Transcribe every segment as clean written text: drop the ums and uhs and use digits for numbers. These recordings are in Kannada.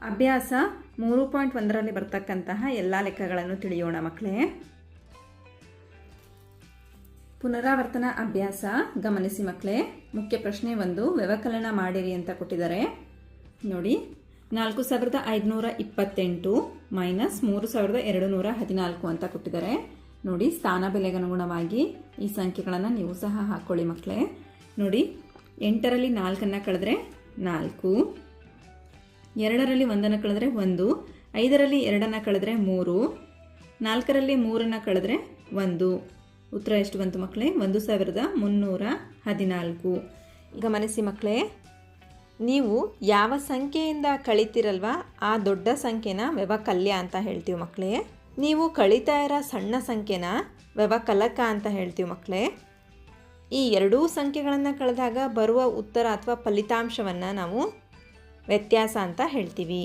ಅಭ್ಯಾಸ 3.1ರಲ್ಲಿ ಬರ್ತಕ್ಕಂತಹ ಎಲ್ಲ ಲೆಕ್ಕಗಳನ್ನು ತಿಳಿಯೋಣ ಮಕ್ಕಳೇ. ಪುನರಾವರ್ತನ ಅಭ್ಯಾಸ ಗಮನಿಸಿ ಮಕ್ಕಳೇ. ಮುಖ್ಯ ಪ್ರಶ್ನೆ 1, ವ್ಯವಕಲನ ಮಾಡಿರಿ ಅಂತ ಕೊಟ್ಟಿದ್ದಾರೆ ನೋಡಿ. 4528 ಮೈನಸ್ 3214 ಅಂತ ಕೊಟ್ಟಿದ್ದಾರೆ ನೋಡಿ. ಸ್ಥಾನ ಬೆಲೆಗನುಗುಣವಾಗಿ ಈ ಸಂಖ್ಯೆಗಳನ್ನು ನೀವು ಸಹ ಹಾಕೊಳ್ಳಿ ಮಕ್ಕಳೇ. ನೋಡಿ, 8ರಲ್ಲಿ 4 ಕಳೆದ್ರೆ 4, 2ರಲ್ಲಿ 1 ಕಳೆದ್ರೆ 1, 5ರಲ್ಲಿ 2 ಕಳೆದ್ರೆ 3, 4ರಲ್ಲಿ 3 ಕಳೆದ್ರೆ 1. ಉತ್ತರ ಎಷ್ಟು ಬಂತು ಮಕ್ಕಳೇ? 1314. ಗಮನಿಸಿ ಮಕ್ಕಳೇ, ನೀವು ಯಾವ ಸಂಖ್ಯೆಯಿಂದ ಕಳಿತೀರಲ್ವಾ ಆ ದೊಡ್ಡ ಸಂಖ್ಯೆನ ವ್ಯವಕಲ್ಯ ಅಂತ ಹೇಳ್ತೀವಿ ಮಕ್ಕಳೇ. ನೀವು ಕಳೀತಾ ಇರೋ ಸಣ್ಣ ಸಂಖ್ಯೆನ ವ್ಯವಕಲಕ ಅಂತ ಹೇಳ್ತೀವಿ ಮಕ್ಕಳೇ. ಈ ಎರಡೂ ಸಂಖ್ಯೆಗಳನ್ನು ಕಳೆದಾಗ ಬರುವ ಉತ್ತರ ಅಥವಾ ಫಲಿತಾಂಶವನ್ನು ನಾವು ವ್ಯತ್ಯಾಸ ಅಂತ ಹೇಳ್ತೀವಿ.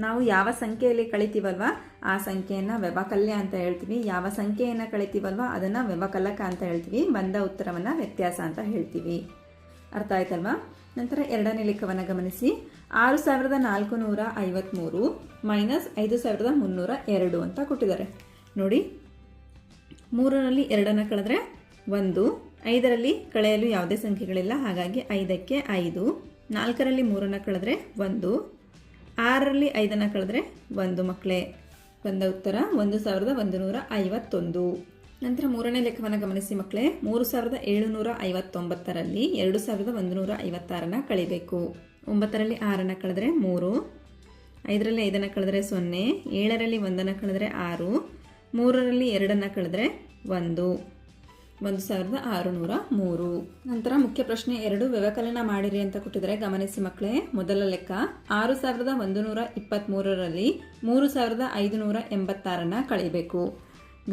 ನಾವು ಯಾವ ಸಂಖ್ಯೆಯಲ್ಲಿ ಕಳಿತೀವಲ್ವ ಆ ಸಂಖ್ಯೆಯನ್ನು ವ್ಯವಕಲ್ಯ ಅಂತ ಹೇಳ್ತೀವಿ. ಯಾವ ಸಂಖ್ಯೆಯನ್ನು ಕಳಿತೀವಲ್ವ ಅದನ್ನು ವ್ಯವಕಲಕ ಅಂತ ಹೇಳ್ತೀವಿ. ಬಂದ ಉತ್ತರವನ್ನು ವ್ಯತ್ಯಾಸ ಅಂತ ಹೇಳ್ತೀವಿ. ಅರ್ಥ ಆಯ್ತಲ್ವಾ? ನಂತರ ಎರಡನೇ ಲೆಕ್ಕವನ್ನು ಗಮನಿಸಿ. 6453 ಮೈನಸ್ 5302 ಅಂತ ಕೊಟ್ಟಿದ್ದಾರೆ ನೋಡಿ. 3ರಲ್ಲಿ 2 ಕಳೆದ್ರೆ 1, 5ರಲ್ಲಿ ಕಳೆಯಲು ಯಾವುದೇ ಸಂಖ್ಯೆಗಳಿಲ್ಲ, ಹಾಗಾಗಿ 5ಕ್ಕೆ 5, 4ರಲ್ಲಿ 3 ಕಳೆದ್ರೆ 1, 6ರಲ್ಲಿ 5 ಕಳೆದ್ರೆ 1 ಮಕ್ಕಳೇ. ಬಂದ ಉತ್ತರ 1151. ನಂತರ ಮೂರನೇ ಲೆಕ್ಕವನ್ನು ಗಮನಿಸಿ ಮಕ್ಕಳೇ. 3759ರಲ್ಲಿ 2156 ಕಳಿಬೇಕು. 9ರಲ್ಲಿ 6 ಕಳೆದ್ರೆ 3, 5ರಲ್ಲಿ 5 ಕಳೆದ್ರೆ 0, 7ರಲ್ಲಿ 1 ಕಳೆದ್ರೆ 6, 3ರಲ್ಲಿ 2 ಕಳೆದ್ರೆ 1, 1603. ನಂತರ ಮುಖ್ಯ ಪ್ರಶ್ನೆ 2, ವ್ಯವಕಲನ ಮಾಡಿರಿ ಅಂತ ಕೊಟ್ಟಿದ್ದಾರೆ. ಗಮನಿಸಿ ಮಕ್ಕಳೇ. ಮೊದಲ ಲೆಕ್ಕ 6123ರಲ್ಲಿ 3586 ಕಳಿಬೇಕು.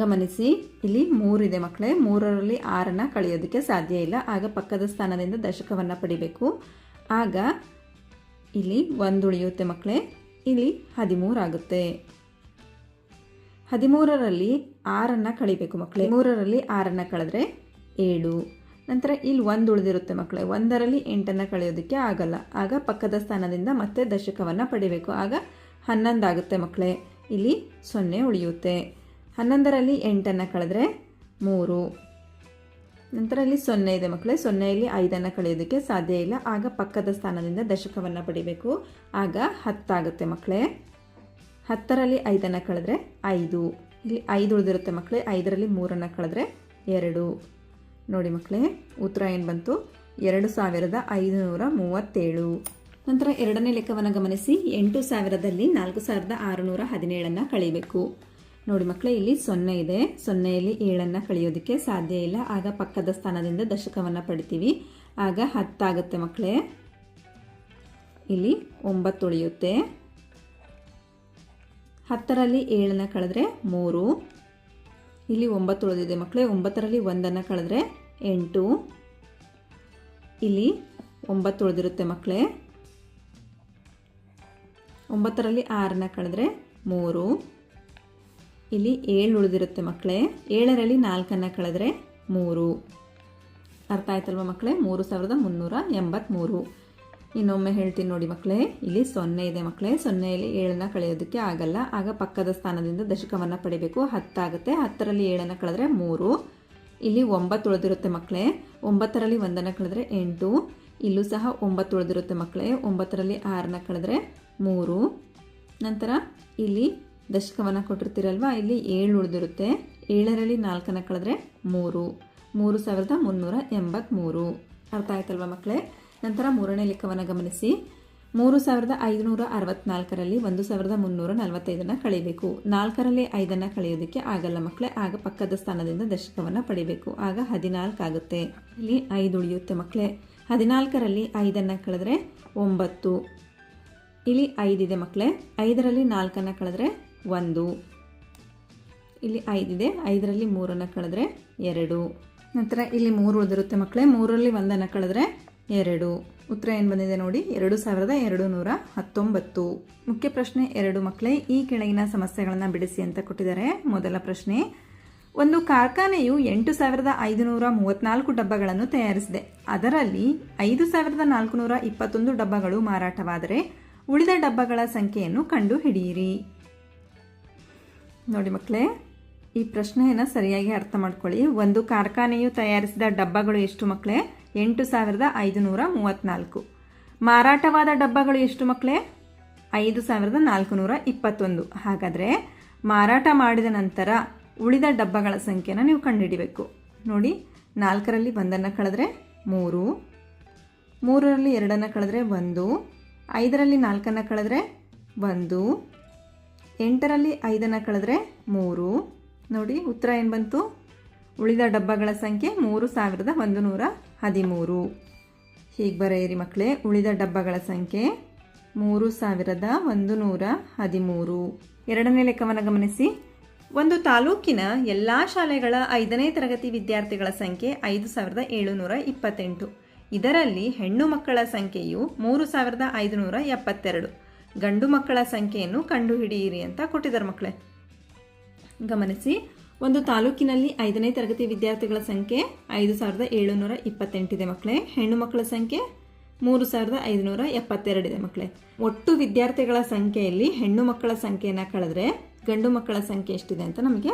ಗಮನಿಸಿ, ಇಲ್ಲಿ 3 ಇದೆ ಮಕ್ಕಳೇ. 3ರಲ್ಲಿ 6 ಕಳೆಯೋದಕ್ಕೆ ಸಾಧ್ಯ ಇಲ್ಲ, ಆಗ ಪಕ್ಕದ ಸ್ಥಾನದಿಂದ ದಶಕವನ್ನು ಪಡಿಬೇಕು. ಆಗ ಇಲ್ಲಿ 1 ಉಳಿಯುತ್ತೆ ಮಕ್ಕಳೇ. ಇಲ್ಲಿ 13 ಆಗುತ್ತೆ. 13ರಲ್ಲಿ 6 ಕಳಿಬೇಕು ಮಕ್ಕಳೇ. 3ರಲ್ಲಿ 6 ಕಳೆದ್ರೆ 7. ನಂತರ ಇಲ್ಲಿ 1 ಉಳಿದಿರುತ್ತೆ ಮಕ್ಕಳೇ. 1ರಲ್ಲಿ 8 ಕಳೆಯೋದಕ್ಕೆ ಆಗಲ್ಲ, ಆಗ ಪಕ್ಕದ ಸ್ಥಾನದಿಂದ ಮತ್ತೆ ದಶಕವನ್ನು ಪಡಿಬೇಕು. ಆಗ 11 ಆಗುತ್ತೆ ಮಕ್ಕಳೇ. ಇಲ್ಲಿ 0 ಉಳಿಯುತ್ತೆ. 11ರಲ್ಲಿ 8 ಕಳೆದ್ರೆ 3. ನಂತರ ಇಲ್ಲಿ 0 ಇದೆ ಮಕ್ಕಳೇ. 0ಯಲ್ಲಿ 5 ಕಳೆಯೋದಕ್ಕೆ ಸಾಧ್ಯ ಇಲ್ಲ, ಆಗ ಪಕ್ಕದ ಸ್ಥಾನದಿಂದ ದಶಕವನ್ನು ಪಡಿಬೇಕು. ಆಗ 10 ಆಗುತ್ತೆ ಮಕ್ಕಳೇ. 10ರಲ್ಲಿ 5 ಕಳೆದ್ರೆ 5. ಇಲ್ಲಿ 5 ಉಳಿದಿರುತ್ತೆ ಮಕ್ಕಳೇ. 5ರಲ್ಲಿ 3 ಕಳೆದ್ರೆ 2. ನೋಡಿ ಮಕ್ಕಳೇ, ಉತ್ತರ ಏನು ಬಂತು? 2537. ನಂತರ ಎರಡನೇ ಲೆಕ್ಕವನ್ನು ಗಮನಿಸಿ. 8000ದಲ್ಲಿ 4617 ಕಳಿಬೇಕು. ನೋಡಿ ಮಕ್ಕಳೇ, ಇಲ್ಲಿ 0 ಇದೆ. 0ಯಲ್ಲಿ 7 ಕಳೆಯೋದಕ್ಕೆ ಸಾಧ್ಯ ಇಲ್ಲ, ಆಗ ಪಕ್ಕದ ಸ್ಥಾನದಿಂದ ದಶಕವನ್ನು ಪಡಿತೀವಿ. ಆಗ 10 ಆಗುತ್ತೆ ಮಕ್ಕಳೇ. ಇಲ್ಲಿ 9 ಉಳಿಯುತ್ತೆ. 10ರಲ್ಲಿ 7 ಕಳೆದ್ರೆ 3. ಇಲ್ಲಿ 9 ಉಳಿದಿದೆ ಮಕ್ಕಳೇ. 9ರಲ್ಲಿ 1 ಕಳೆದ್ರೆ 8. ಇಲ್ಲಿ 9 ಉಳಿದಿರುತ್ತೆ ಮಕ್ಕಳೇ. 9ರಲ್ಲಿ 6 ಕಳೆದ್ರೆ 3. ಇಲ್ಲಿ 7 ಉಳಿದಿರುತ್ತೆ ಮಕ್ಕಳೇ. 7ರಲ್ಲಿ 4 ಕಳೆದ್ರೆ 3. ಅರ್ಥ ಆಯ್ತಲ್ವ ಮಕ್ಕಳೇ? 3383. ಇನ್ನೊಮ್ಮೆ ಹೇಳ್ತೀನಿ ನೋಡಿ ಮಕ್ಕಳೇ. ಇಲ್ಲಿ 0 ಇದೆ ಮಕ್ಕಳೇ. 0ಯಲ್ಲಿ 7 ಕಳೆಯೋದಕ್ಕೆ ಆಗಲ್ಲ, ಆಗ ಪಕ್ಕದ ಸ್ಥಾನದಿಂದ ದಶಕವನ್ನು ಪಡಿಬೇಕು. 10 ಆಗುತ್ತೆ. 10ರಲ್ಲಿ 7 ಕಳೆದ್ರೆ 3. ಇಲ್ಲಿ 9 ಉಳಿದಿರುತ್ತೆ ಮಕ್ಕಳೇ. 9ರಲ್ಲಿ 1 ಕಳೆದ್ರೆ 8. ಇಲ್ಲೂ ಸಹ 9 ಉಳಿದಿರುತ್ತೆ ಮಕ್ಕಳೇ. 9ರಲ್ಲಿ 6 ಕಳೆದ್ರೆ 3. ನಂತರ ಇಲ್ಲಿ ದಶಕವನ್ನು ಕೊಟ್ಟಿರ್ತೀರಲ್ವ, ಇಲ್ಲಿ 7 ಉಳಿದಿರುತ್ತೆ. 7ರಲ್ಲಿ 4 ಕಳೆದ್ರೆ 3. 3383. ಅರ್ಥ ಆಯ್ತಲ್ವ ಮಕ್ಕಳೇ? ನಂತರ ಮೂರನೇ ಲೆಕ್ಕವನ್ನು ಗಮನಿಸಿ. 3564ರಲ್ಲಿ 1345 ಕಳಿಬೇಕು. 4ರಲ್ಲಿ 5 ಕಳೆಯೋದಕ್ಕೆ ಆಗಲ್ಲ ಮಕ್ಕಳೇ, ಆಗ ಪಕ್ಕದ ಸ್ಥಾನದಿಂದ ದಶಕವನ್ನು ಪಡಿಬೇಕು. ಆಗ 14 ಆಗುತ್ತೆ. ಇಲ್ಲಿ 5 ಉಳಿಯುತ್ತೆ ಮಕ್ಕಳೇ. 14ರಲ್ಲಿ 5 ಕಳೆದ್ರೆ 9. ಇಲ್ಲಿ 5 ಇದೆ ಮಕ್ಕಳೇ. 5ರಲ್ಲಿ 4 ಕಳೆದ್ರೆ 1. ಇಲ್ಲಿ 5 ಇದೆ. 5ರಲ್ಲಿ 3 ಕಳೆದ್ರೆ 2. ನಂತರ ಇಲ್ಲಿ 3 ಉಳಿದಿರುತ್ತೆ ಮಕ್ಕಳೇ. 3ರಲ್ಲಿ 1 ಕಳೆದ್ರೆ 2. ಉತ್ತರ ಏನು ಬಂದಿದೆ ನೋಡಿ? 2219. ಮುಖ್ಯ ಪ್ರಶ್ನೆ 2 ಮಕ್ಕಳೇ. ಈ ಕೆಳಗಿನ ಸಮಸ್ಯೆಗಳನ್ನು ಬಿಡಿಸಿ ಅಂತ ಕೊಟ್ಟಿದ್ದಾರೆ. ಮೊದಲ ಪ್ರಶ್ನೆ, ಒಂದು ಕಾರ್ಖಾನೆಯು 8534 ಡಬ್ಬಗಳನ್ನು ತಯಾರಿಸಿದೆ. ಅದರಲ್ಲಿ 5421 ಡಬ್ಬಗಳು ಮಾರಾಟವಾದರೆ ಉಳಿದ ಡಬ್ಬಗಳ ಸಂಖ್ಯೆಯನ್ನು ಕಂಡುಹಿಡಿಯಿರಿ. ನೋಡಿ ಮಕ್ಕಳೇ, ಈ ಪ್ರಶ್ನೆಯನ್ನು ಸರಿಯಾಗಿ ಅರ್ಥ ಮಾಡ್ಕೊಳ್ಳಿ. ಒಂದು ಕಾರ್ಖಾನೆಯು ತಯಾರಿಸಿದ ಡಬ್ಬಗಳು ಎಷ್ಟು ಮಕ್ಕಳೇ? 8534. ಮಾರಾಟವಾದ ಡಬ್ಬಗಳು ಎಷ್ಟು ಮಕ್ಕಳೇ? 5421. ಹಾಗಾದರೆ ಮಾರಾಟ ಮಾಡಿದ ನಂತರ ಉಳಿದ ಡಬ್ಬಗಳ ಸಂಖ್ಯೆನ ನೀವು ಕಂಡುಹಿಡಿಬೇಕು. ನೋಡಿ, 4ರಲ್ಲಿ 1 ಕಳೆದ್ರೆ 3, 3ರಲ್ಲಿ 2 ಕಳೆದ್ರೆ 1, 5ರಲ್ಲಿ 4 ಕಳೆದ್ರೆ 1, 8ರಲ್ಲಿ 5 ಕಳೆದ್ರೆ 3. ನೋಡಿ, ಉತ್ತರ ಏನು ಬಂತು? ಉಳಿದ ಡಬ್ಬಗಳ ಸಂಖ್ಯೆ 3113. ಹೀಗೆ ಬರೆಯಿರಿ ಮಕ್ಕಳೇ. ಉಳಿದ ಡಬ್ಬಗಳ ಸಂಖ್ಯೆ 3113. ಎರಡನೇ ಲೆಕ್ಕವನ್ನು ಗಮನಿಸಿ. ಒಂದು ತಾಲೂಕಿನ ಎಲ್ಲ ಶಾಲೆಗಳ 5ನೇ ತರಗತಿ ವಿದ್ಯಾರ್ಥಿಗಳ ಸಂಖ್ಯೆ 5728. ಇದರಲ್ಲಿ ಹೆಣ್ಣು ಮಕ್ಕಳ ಸಂಖ್ಯೆಯು 3572. ಗಂಡು ಮಕ್ಕಳ ಸಂಖ್ಯೆಯನ್ನು ಕಂಡುಹಿಡಿಯಿರಿ ಅಂತ ಕೊಟ್ಟಿದ್ದಾರೆ ಮಕ್ಕಳೇ. ಗಮನಿಸಿ, ಒಂದು ತಾಲೂಕಿನಲ್ಲಿ 5ನೇ ತರಗತಿ ವಿದ್ಯಾರ್ಥಿಗಳ ಸಂಖ್ಯೆ 5728 ಇದೆ ಮಕ್ಕಳೇ. ಹೆಣ್ಣು ಮಕ್ಕಳ ಸಂಖ್ಯೆ 3572 ಇದೆ ಮಕ್ಕಳೇ. ಒಟ್ಟು ವಿದ್ಯಾರ್ಥಿಗಳ ಸಂಖ್ಯೆಯಲ್ಲಿ ಹೆಣ್ಣು ಮಕ್ಕಳ ಸಂಖ್ಯೆಯನ್ನು ಕಳೆದ್ರೆ ಗಂಡು ಮಕ್ಕಳ ಸಂಖ್ಯೆ ಎಷ್ಟಿದೆ ಅಂತ ನಮಗೆ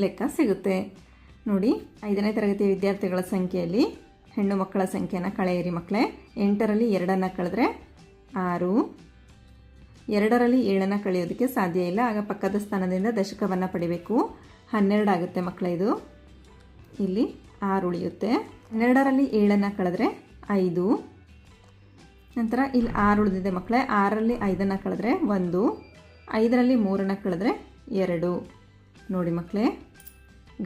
ಲೆಕ್ಕ ಸಿಗುತ್ತೆ. ನೋಡಿ, 5ನೇ ತರಗತಿ ವಿದ್ಯಾರ್ಥಿಗಳ ಸಂಖ್ಯೆಯಲ್ಲಿ ಹೆಣ್ಣು ಮಕ್ಕಳ ಸಂಖ್ಯೆಯನ್ನು ಕಳೆಯಿರಿ ಮಕ್ಕಳೇ. 8ರಲ್ಲಿ 2 ಕಳೆದ್ರೆ 6, 2ರಲ್ಲಿ 7 ಕಳೆಯೋದಕ್ಕೆ ಸಾಧ್ಯ ಇಲ್ಲ. ಆಗ ಪಕ್ಕದ ಸ್ಥಾನದಿಂದ ದಶಕವನ್ನು ಪಡಿಬೇಕು. 12 ಆಗುತ್ತೆ ಮಕ್ಕಳೇ. ಇದು ಇಲ್ಲಿ 6 ಉಳಿಯುತ್ತೆ. 12ರಲ್ಲಿ 7 ಕಳೆದ್ರೆ 5. ನಂತರ ಇಲ್ಲಿ 6 ಉಳಿದಿದೆ ಮಕ್ಕಳೇ. 6ರಲ್ಲಿ 5 ಕಳೆದ್ರೆ 1, 5ರಲ್ಲಿ 3 ಕಳೆದ್ರೆ 2. ನೋಡಿ ಮಕ್ಕಳೇ,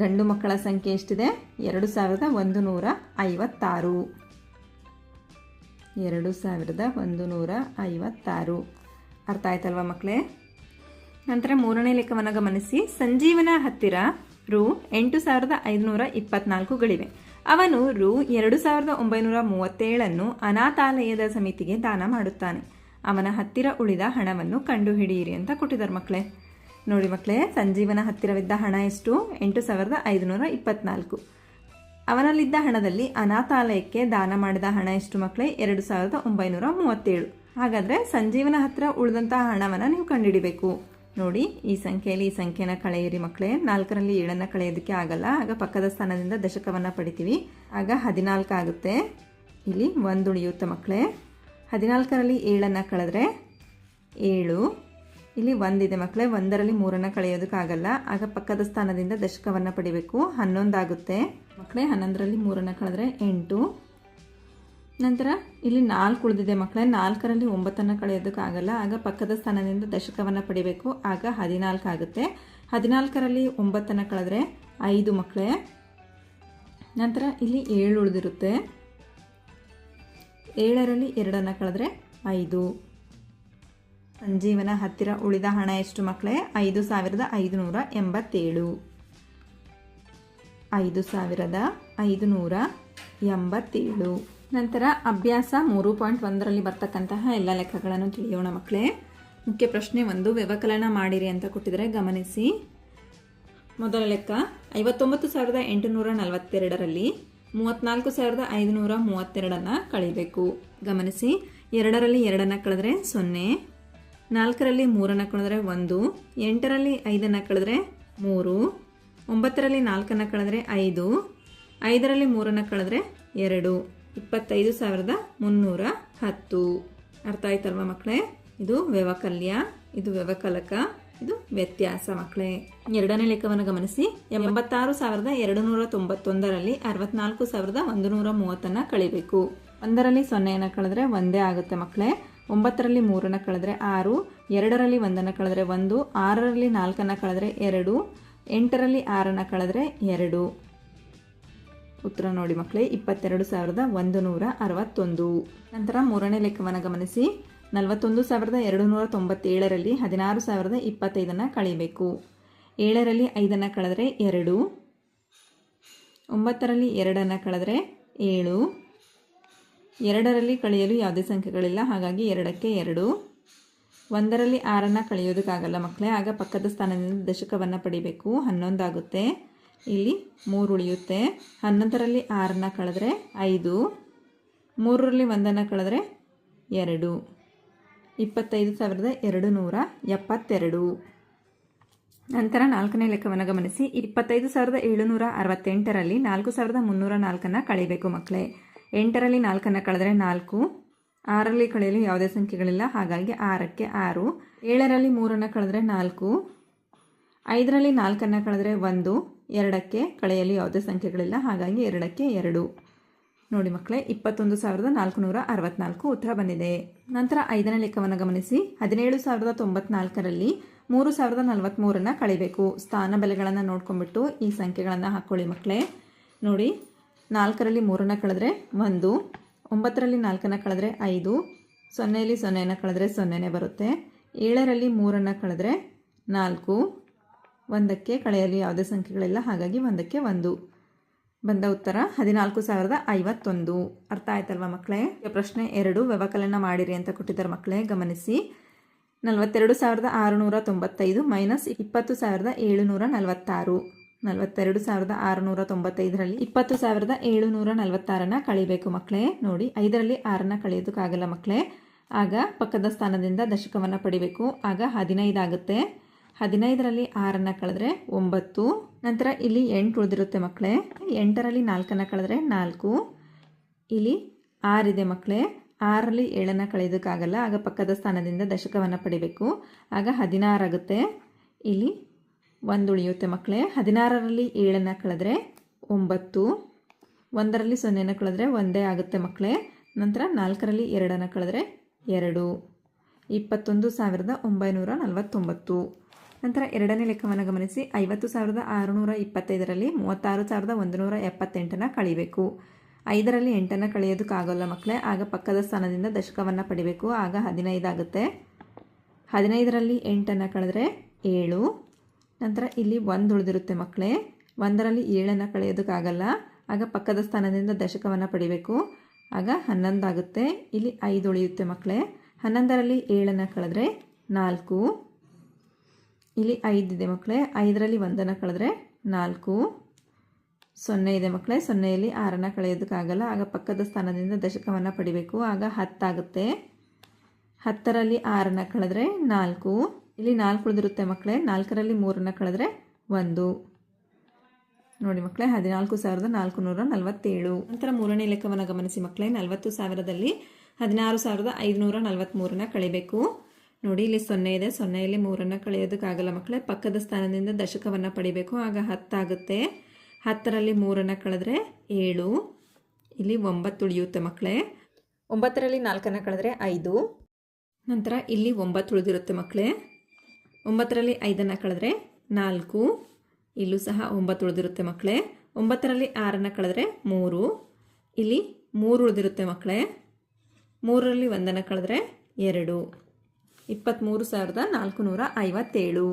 ಗಂಡು ಮಕ್ಕಳ ಸಂಖ್ಯೆ ಎಷ್ಟಿದೆ? 2156. 2156. ಅರ್ಥ ಆಯ್ತಲ್ವಾ ಮಕ್ಕಳೇ? ನಂತರ 3ನೇ ಲೆಕ್ಕವನ್ನು ಗಮನಿಸಿ. ಸಂಜೀವನ ಹತ್ತಿರ ರು 8524ಗಳಿವೆ. ಅವನು ರು 2937 ಅನಾಥಾಲಯದ ಸಮಿತಿಗೆ ದಾನ ಮಾಡುತ್ತಾನೆ. ಅವನ ಹತ್ತಿರ ಉಳಿದ ಹಣವನ್ನು ಕಂಡುಹಿಡಿಯಿರಿ ಅಂತ ಕೊಟ್ಟಿದ್ದಾರೆ ಮಕ್ಕಳೇ. ನೋಡಿ ಮಕ್ಕಳೇ, ಸಂಜೀವನ ಹತ್ತಿರವಿದ್ದ ಹಣ ಎಷ್ಟು? 8524. ಅವನಲ್ಲಿದ್ದ ಹಣದಲ್ಲಿ ಅನಾಥಾಲಯಕ್ಕೆ ದಾನ ಮಾಡಿದ ಹಣ ಎಷ್ಟು ಮಕ್ಕಳೇ? 2937. ಹಾಗಾದರೆ ಸಂಜೀವನ ಹತ್ತಿರ ಉಳಿದಂತಹ ಹಣವನ್ನು ನೀವು ಕಂಡುಹಿಡಿಬೇಕು. ನೋಡಿ, ಈ ಸಂಖ್ಯೆಯಲ್ಲಿ ಈ ಸಂಖ್ಯೆನ ಕಳೆಯಿರಿ ಮಕ್ಕಳೇ. 4ರಲ್ಲಿ 7 ಕಳೆಯೋದಕ್ಕೆ ಆಗಲ್ಲ. ಆಗ ಪಕ್ಕದ ಸ್ಥಾನದಿಂದ ದಶಕವನ್ನು ಪಡಿತೀವಿ. ಆಗ 14 ಆಗುತ್ತೆ. ಇಲ್ಲಿ 1 ಉಳಿಯುತ್ತೆ ಮಕ್ಕಳೇ. 14ರಲ್ಲಿ 7 ಕಳೆದ್ರೆ 7. ಇಲ್ಲಿ 1 ಇದೆ ಮಕ್ಕಳೇ. 1ರಲ್ಲಿ 3 ಕಳೆಯೋದಕ್ಕಾಗಲ್ಲ. ಆಗ ಪಕ್ಕದ ಸ್ಥಾನದಿಂದ ದಶಕವನ್ನು ಪಡಿಬೇಕು. 11 ಆಗುತ್ತೆ ಮಕ್ಕಳೇ. 11ರಲ್ಲಿ 3 ಕಳೆದ್ರೆ 8. ನಂತರ ಇಲ್ಲಿ 4 ಉಳಿದಿದೆ ಮಕ್ಕಳೇ. 4ರಲ್ಲಿ 9 ಕಳೆಯೋದಕ್ಕಾಗಲ್ಲ. ಆಗ ಪಕ್ಕದ ಸ್ಥಾನದಿಂದ ದಶಕವನ್ನು ಪಡಿಬೇಕು. ಆಗ 14 ಆಗುತ್ತೆ. 14ರಲ್ಲಿ 9 ಕಳೆದ್ರೆ 5 ಮಕ್ಕಳೇ. ನಂತರ ಇಲ್ಲಿ 7 ಉಳಿದಿರುತ್ತೆ. 7ರಲ್ಲಿ 2 ಕಳೆದ್ರೆ 5. ಸಂಜೀವನ ಹತ್ತಿರ ಉಳಿದ ಹಣ ಎಷ್ಟು ಮಕ್ಕಳೇ? 5587. 5587. ನಂತರ ಅಭ್ಯಾಸ 3.1ರಲ್ಲಿ ಬರ್ತಕ್ಕಂತಹ ಎಲ್ಲ ಲೆಕ್ಕಗಳನ್ನು ತಿಳಿಯೋಣ ಮಕ್ಕಳೇ. ಮುಖ್ಯ ಪ್ರಶ್ನೆ 1, ವ್ಯವಕಲನ ಮಾಡಿರಿ ಅಂತ ಕೊಟ್ಟಿದ್ದಾರೆ. ಗಮನಿಸಿ. ಮೊದಲ ಲೆಕ್ಕ 59842ರಲ್ಲಿ 34532 ಕಳಿಬೇಕು. ಗಮನಿಸಿ, 2ರಲ್ಲಿ 2 ಕಳೆದ್ರೆ 0, 4ರಲ್ಲಿ 3 ಕಳೆದ್ರೆ 1, 8ರಲ್ಲಿ 5 ಕಳೆದ್ರೆ 3, 9ರಲ್ಲಿ 4 ಕಳೆದ್ರೆ 5, 5ರಲ್ಲಿ 3 ಕಳೆದ್ರೆ 2. 25310. ಅರ್ಥ ಆಯ್ತಲ್ವ ಮಕ್ಕಳೇ? ಇದು ವ್ಯವಕಲ್ಯ, ಇದು ವ್ಯವಕಲಕ, ಇದು ವ್ಯತ್ಯಾಸ ಮಕ್ಕಳೇ. ಎರಡನೇ ಲೆಕ್ಕವನ್ನು ಗಮನಿಸಿ. 86291ರಲ್ಲಿ 64130 ಕಳಿಬೇಕು. 1ರಲ್ಲಿ 0 ಕಳೆದ್ರೆ 1 ಆಗುತ್ತೆ ಮಕ್ಕಳೇ. 9ರಲ್ಲಿ 3 ಕಳೆದ್ರೆ 6, 2ರಲ್ಲಿ 1 ಕಳೆದ್ರೆ 1, 6ರಲ್ಲಿ 4 ಕಳೆದ್ರೆ 2, 8ರಲ್ಲಿ 6 ಕಳೆದ್ರೆ 2. ಉತ್ತರ ನೋಡಿ ಮಕ್ಕಳೇ, 22161. ನಂತರ 3ನೇ ಲೆಕ್ಕವನ್ನು ಗಮನಿಸಿ. 41297ರಲ್ಲಿ 16025 ಕಳಿಬೇಕು. 7ರಲ್ಲಿ 5 ಕಳೆದ್ರೆ 2, 9ರಲ್ಲಿ 2 ಕಳೆದ್ರೆ 7, 2ರಲ್ಲಿ ಕಳೆಯಲು ಯಾವುದೇ ಸಂಖ್ಯೆಗಳಿಲ್ಲ, ಹಾಗಾಗಿ 2ಕ್ಕೆ 2. 1ರಲ್ಲಿ 6 ಕಳೆಯೋದಕ್ಕಾಗಲ್ಲ ಮಕ್ಕಳೇ, ಆಗ ಪಕ್ಕದ ಸ್ಥಾನದಿಂದ ದಶಕವನ್ನು ಪಡಿಬೇಕು. 11 ಆಗುತ್ತೆ. ಇಲ್ಲಿ 3 ಉಳಿಯುತ್ತೆ. 11ರಲ್ಲಿ 6 ಕಳೆದ್ರೆ 5, 3ರಲ್ಲಿ 1 ಕಳೆದ್ರೆ 2. 25,272. ನಂತರ 4ನೇ ಲೆಕ್ಕವನ್ನು ಗಮನಿಸಿ. 25,768ರಲ್ಲಿ 4,304 ಕಳಿಬೇಕು ಮಕ್ಕಳೇ. 8ರಲ್ಲಿ 4 ಕಳೆದ್ರೆ 4, 6ರಲ್ಲಿ ಕಳೆಯಲು ಯಾವುದೇ ಸಂಖ್ಯೆಗಳಿಲ್ಲ, ಹಾಗಾಗಿ 6ಕ್ಕೆ 6. 7ರಲ್ಲಿ 3 ಕಳೆದ್ರೆ 4, 5ರಲ್ಲಿ 4 ಕಳೆದ್ರೆ 1, 2ಕ್ಕೆ ಕಳೆಯಲು ಯಾವುದೇ ಸಂಖ್ಯೆಗಳಿಲ್ಲ, ಹಾಗಾಗಿ 2ಕ್ಕೆ 2. ನೋಡಿ ಮಕ್ಕಳೇ, 21,464 ಉತ್ತರ ಬಂದಿದೆ. ನಂತರ 5ನೇ ಲೆಕ್ಕವನ್ನು ಗಮನಿಸಿ. 17,094ರಲ್ಲಿ 3,043 ಕಳಿಬೇಕು. ಸ್ಥಾನ ಬೆಲೆಗಳನ್ನು ನೋಡ್ಕೊಂಡ್ಬಿಟ್ಟು ಈ ಸಂಖ್ಯೆಗಳನ್ನು ಹಾಕ್ಕೊಳ್ಳಿ ಮಕ್ಕಳೇ. ನೋಡಿ, 4ರಲ್ಲಿ 3 ಕಳೆದ್ರೆ 1, 9ರಲ್ಲಿ 4 ಕಳೆದ್ರೆ 5, 0ಯಲ್ಲಿ 0 ಕಳೆದ್ರೆ 0 ಬರುತ್ತೆ. 7ರಲ್ಲಿ 3 ಕಳೆದ್ರೆ 4, 1ಕ್ಕೆ ಕಳೆಯಲು ಯಾವುದೇ ಸಂಖ್ಯೆಗಳಿಲ್ಲ, ಹಾಗಾಗಿ 1ಕ್ಕೆ 1. ಬಂದ ಉತ್ತರ 14,051. ಅರ್ಥ ಆಯ್ತಲ್ವಾ ಮಕ್ಕಳೇ? ಪ್ರಶ್ನೆ 2 ವ್ಯವಕಲನ ಮಾಡಿರಿ ಅಂತ ಕೊಟ್ಟಿದ್ದಾರೆ ಮಕ್ಕಳೇ. ಗಮನಿಸಿ. 42,695 ಮೈನಸ್ 20,746. 42,695ರಲ್ಲಿ 20,746 ಕಳಿಬೇಕು ಮಕ್ಕಳೇ. ನೋಡಿ, 5ರಲ್ಲಿ 6 ಕಳೆಯೋದಕ್ಕಾಗಲ್ಲ ಮಕ್ಕಳೇ. ಆಗ ಪಕ್ಕದ ಸ್ಥಾನದಿಂದ ದಶಕವನ್ನು ಪಡಿಬೇಕು. ಆಗ 15 ಆಗುತ್ತೆ. 15ರಲ್ಲಿ 6 ಕಳೆದ್ರೆ 9. ನಂತರ ಇಲ್ಲಿ 8 ಉಳಿದಿರುತ್ತೆ ಮಕ್ಕಳೇ. 8ರಲ್ಲಿ 4 ಕಳೆದ್ರೆ 4. ಇಲ್ಲಿ 6 ಇದೆ ಮಕ್ಕಳೇ. 6ರಲ್ಲಿ 7 ಕಳೆಯೋದಕ್ಕಾಗಲ್ಲ. ಆಗ ಪಕ್ಕದ ಸ್ಥಾನದಿಂದ ದಶಕವನ್ನು ಪಡಿಬೇಕು. ಆಗ 16 ಆಗುತ್ತೆ. ಇಲ್ಲಿ 1 ಉಳಿಯುತ್ತೆ ಮಕ್ಕಳೇ. 16ರಲ್ಲಿ 7 ಕಳೆದ್ರೆ 9. 1ರಲ್ಲಿ 0 ಕಳೆದ್ರೆ 1 ಆಗುತ್ತೆ ಮಕ್ಕಳೇ. ನಂತರ 4ರಲ್ಲಿ 2 ಕಳೆದ್ರೆ 2. 21,949. ನಂತರ 2ನೇ ಲೆಕ್ಕವನ್ನು ಗಮನಿಸಿ. 50,625ರಲ್ಲಿ 36,178 ಕಳಿಬೇಕು. 5ರಲ್ಲಿ 8 ಕಳೆಯೋದಕ್ಕಾಗಲ್ಲ ಮಕ್ಕಳೇ. ಆಗ ಪಕ್ಕದ ಸ್ಥಾನದಿಂದ ದಶಕವನ್ನು ಪಡಿಬೇಕು. ಆಗ 15 ಆಗುತ್ತೆ. 15ರಲ್ಲಿ 8 ಕಳೆದ್ರೆ 7. ನಂತರ ಇಲ್ಲಿ 1 ಉಳಿದಿರುತ್ತೆ ಮಕ್ಕಳೇ. 1ರಲ್ಲಿ 7 ಕಳೆಯೋದಕ್ಕಾಗಲ್ಲ. ಆಗ ಪಕ್ಕದ ಸ್ಥಾನದಿಂದ ದಶಕವನ್ನು ಪಡಿಬೇಕು. ಆಗ 11 ಆಗುತ್ತೆ. ಇಲ್ಲಿ 5 ಉಳಿಯುತ್ತೆ ಮಕ್ಕಳೇ. 11ರಲ್ಲಿ 7 ಕಳೆದ್ರೆ 4. ಇಲ್ಲಿ 5 ಇದೆ ಮಕ್ಕಳೇ. 5ರಲ್ಲಿ 1 ಕಳೆದ್ರೆ 4. 0 ಇದೆ ಮಕ್ಕಳೇ. 0ಯಲ್ಲಿ 6 ಕಳೆಯೋದಕ್ಕಾಗಲ್ಲ. ಆಗ ಪಕ್ಕದ ಸ್ಥಾನದಿಂದ ದಶಕವನ್ನು ಪಡಿಬೇಕು. ಆಗ 10 ಆಗುತ್ತೆ. 10ರಲ್ಲಿ 6 ಕಳೆದ್ರೆ 4. ಇಲ್ಲಿ 4 ಉಳಿದಿರುತ್ತೆ ಮಕ್ಕಳೇ. 4ರಲ್ಲಿ 3 ಕಳೆದ್ರೆ 1. ನೋಡಿ ಮಕ್ಕಳೇ, 14,447. ನಂತರ 3ನೇ ಲೆಕ್ಕವನ್ನು ಗಮನಿಸಿ ಮಕ್ಕಳೇ. 40,000ದಲ್ಲಿ 16,543 ಕಳಿಬೇಕು. ನೋಡಿ, ಇಲ್ಲಿ 0 ಇದೆ. 0ಯಲ್ಲಿ 3 ಕಳೆಯೋದಕ್ಕಾಗಲ್ಲ ಮಕ್ಕಳೇ. ಪಕ್ಕದ ಸ್ಥಾನದಿಂದ ದಶಕವನ್ನು ಪಡಿಬೇಕು. ಆಗ 10 ಆಗುತ್ತೆ. 10ರಲ್ಲಿ 3 ಕಳೆದ್ರೆ 7. ಇಲ್ಲಿ 9 ಉಳಿಯುತ್ತೆ ಮಕ್ಕಳೇ. 9ರಲ್ಲಿ 4 ಕಳೆದ್ರೆ 5. ನಂತರ ಇಲ್ಲಿ 9 ಉಳಿದಿರುತ್ತೆ ಮಕ್ಕಳೇ. 9ರಲ್ಲಿ 5 ಕಳೆದ್ರೆ 4. ಇಲ್ಲೂ ಸಹ 9 ಉಳಿದಿರುತ್ತೆ ಮಕ್ಕಳೇ. 9ರಲ್ಲಿ 6 ಕಳೆದ್ರೆ 3. ಇಲ್ಲಿ 3 ಉಳಿದಿರುತ್ತೆ ಮಕ್ಕಳೇ. 3ರಲ್ಲಿ 1 ಕಳೆದ್ರೆ 2. 23,457.